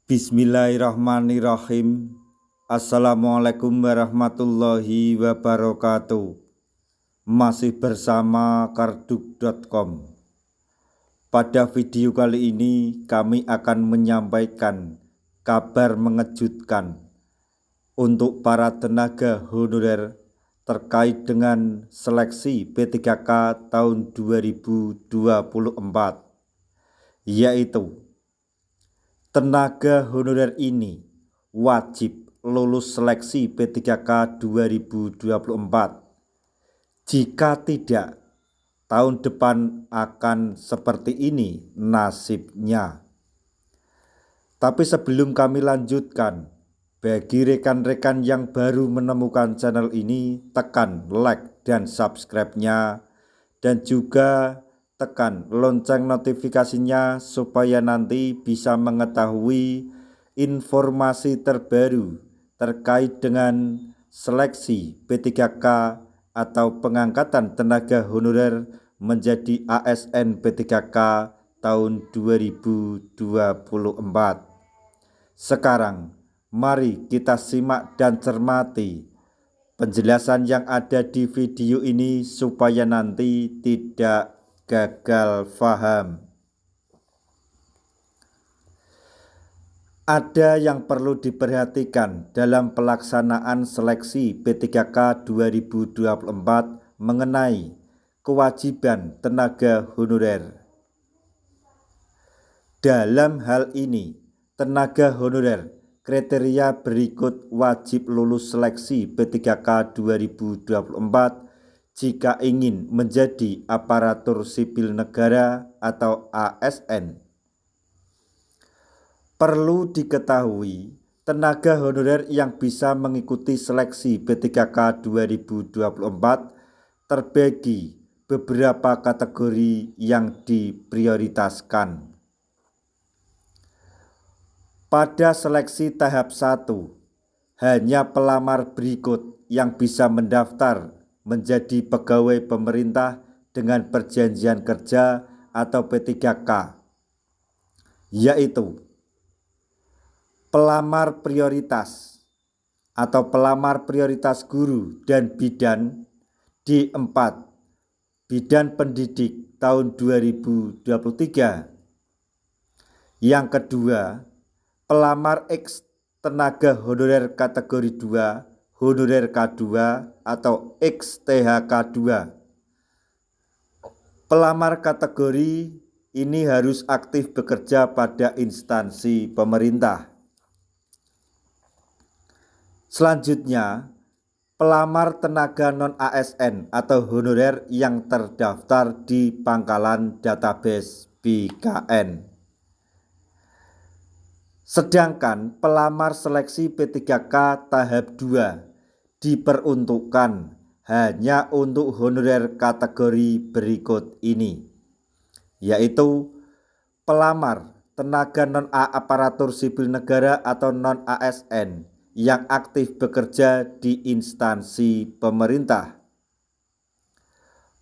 Bismillahirrahmanirrahim. Assalamualaikum warahmatullahi wabarakatuh. Masih bersama karduk.com. Pada video kali ini kami akan menyampaikan kabar mengejutkan untuk para tenaga honorer terkait dengan seleksi P3K tahun 2024, yaitu tenaga honorer ini wajib lulus seleksi P3K 2024. Jika tidak, tahun depan akan seperti ini nasibnya. Tapi sebelum kami lanjutkan, bagi rekan-rekan yang baru menemukan channel ini, tekan like dan subscribe-nya, dan juga tekan lonceng notifikasinya supaya nanti bisa mengetahui informasi terbaru terkait dengan seleksi P3K atau pengangkatan tenaga honorer menjadi ASN P3K tahun 2024. Sekarang mari kita simak dan cermati penjelasan yang ada di video ini supaya nanti tidak gagal paham. Ada yang perlu diperhatikan dalam pelaksanaan seleksi P3K 2024 mengenai kewajiban tenaga honorer. Dalam hal ini, tenaga honorer kriteria berikut wajib lulus seleksi P3K 2024 jika ingin menjadi aparatur sipil negara atau ASN. Perlu diketahui, tenaga honorer yang bisa mengikuti seleksi P3K 2024 terbagi beberapa kategori yang diprioritaskan. Pada seleksi tahap 1, hanya pelamar berikut yang bisa mendaftar menjadi pegawai pemerintah dengan perjanjian kerja atau P3K, yaitu pelamar prioritas atau pelamar prioritas guru dan bidan D4 bidan pendidik tahun 2023. Yang kedua, pelamar X tenaga honorer kategori 2 honorer K2 atau XTHK2. Pelamar kategori ini harus aktif bekerja pada instansi pemerintah. Selanjutnya, pelamar tenaga non-ASN atau honorer yang terdaftar di Pangkalan Database BKN. Sedangkan pelamar seleksi P3K tahap 2 diperuntukkan hanya untuk honorer kategori berikut ini, yaitu pelamar tenaga non-aparatur sipil negara atau non-ASN yang aktif bekerja di instansi pemerintah.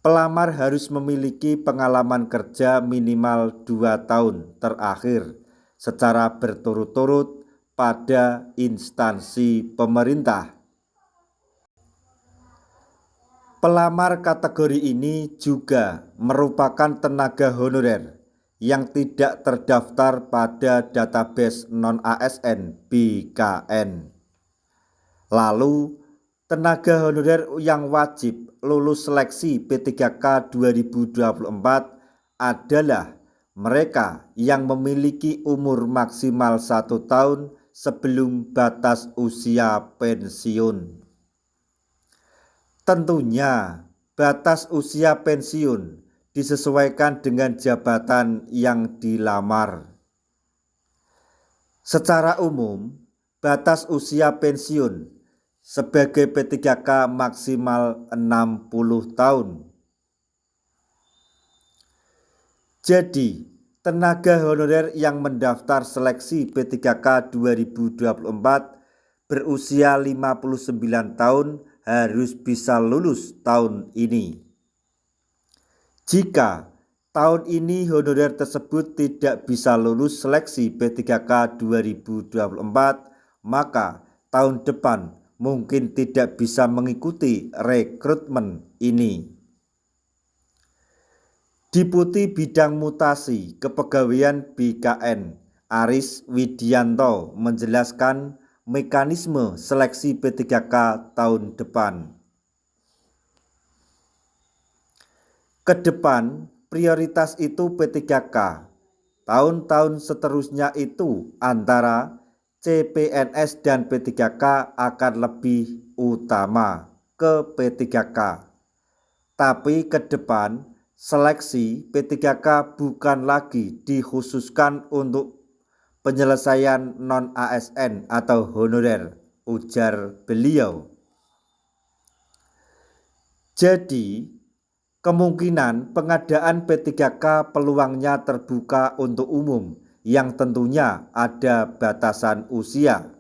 Pelamar harus memiliki pengalaman kerja minimal 2 tahun terakhir secara berturut-turut pada instansi pemerintah. Pelamar kategori ini juga merupakan tenaga honorer yang tidak terdaftar pada database non-ASN BKN. Lalu, tenaga honorer yang wajib lulus seleksi P3K 2024 adalah mereka yang memiliki umur maksimal 1 tahun sebelum batas usia pensiun. Tentunya, batas usia pensiun disesuaikan dengan jabatan yang dilamar. Secara umum, batas usia pensiun sebagai P3K maksimal 60 tahun. Jadi, tenaga honorer yang mendaftar seleksi P3K 2024 berusia 59 tahun harus bisa lulus tahun ini. Jika tahun ini honorer tersebut tidak bisa lulus seleksi P3K 2024, maka tahun depan mungkin tidak bisa mengikuti rekrutmen ini. Deputi Bidang Mutasi Kepegawaian BKN Aris Widianto menjelaskan mekanisme seleksi P3K tahun depan. Kedepan prioritas itu P3K. Tahun-tahun seterusnya itu antara CPNS dan P3K akan lebih utama ke P3K. Tapi ke depan seleksi P3K bukan lagi dikhususkan untuk penyelesaian non-ASN atau honorer, ujar beliau. Jadi, kemungkinan pengadaan P3K peluangnya terbuka untuk umum yang tentunya ada batasan usia.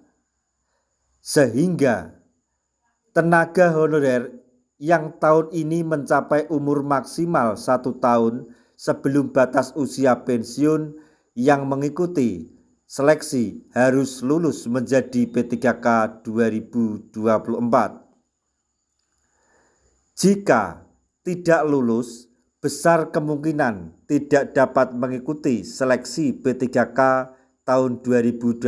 Sehingga tenaga honorer yang tahun ini mencapai umur maksimal 1 tahun sebelum batas usia pensiun yang mengikuti seleksi harus lulus menjadi P3K 2024. Jika tidak lulus, besar kemungkinan tidak dapat mengikuti seleksi P3K tahun 2025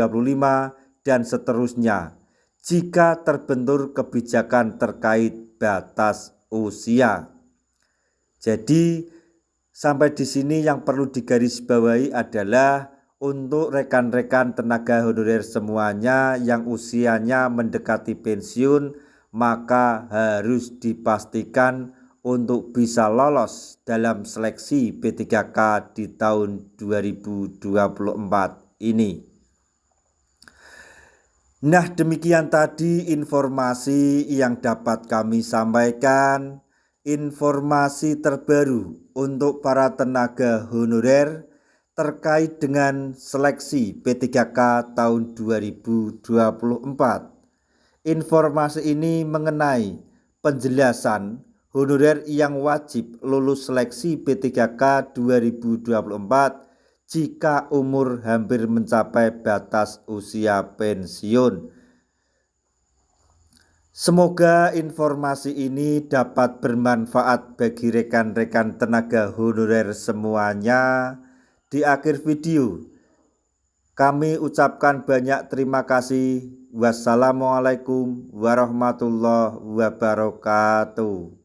dan seterusnya jika terbentur kebijakan terkait batas usia. Jadi sampai di sini yang perlu digarisbawahi adalah untuk rekan-rekan tenaga honorer semuanya yang usianya mendekati pensiun, maka harus dipastikan untuk bisa lolos dalam seleksi P3K di tahun 2024 ini. Nah, demikian tadi informasi yang dapat kami sampaikan, informasi terbaru untuk para tenaga honorer terkait dengan seleksi P3K tahun 2024. Informasi ini mengenai penjelasan honorer yang wajib lulus seleksi P3K 2024 jika umur hampir mencapai batas usia pensiun. Semoga informasi ini dapat bermanfaat bagi rekan-rekan tenaga honorer semuanya. Di akhir video, kami ucapkan banyak terima kasih. Wassalamualaikum warahmatullahi wabarakatuh.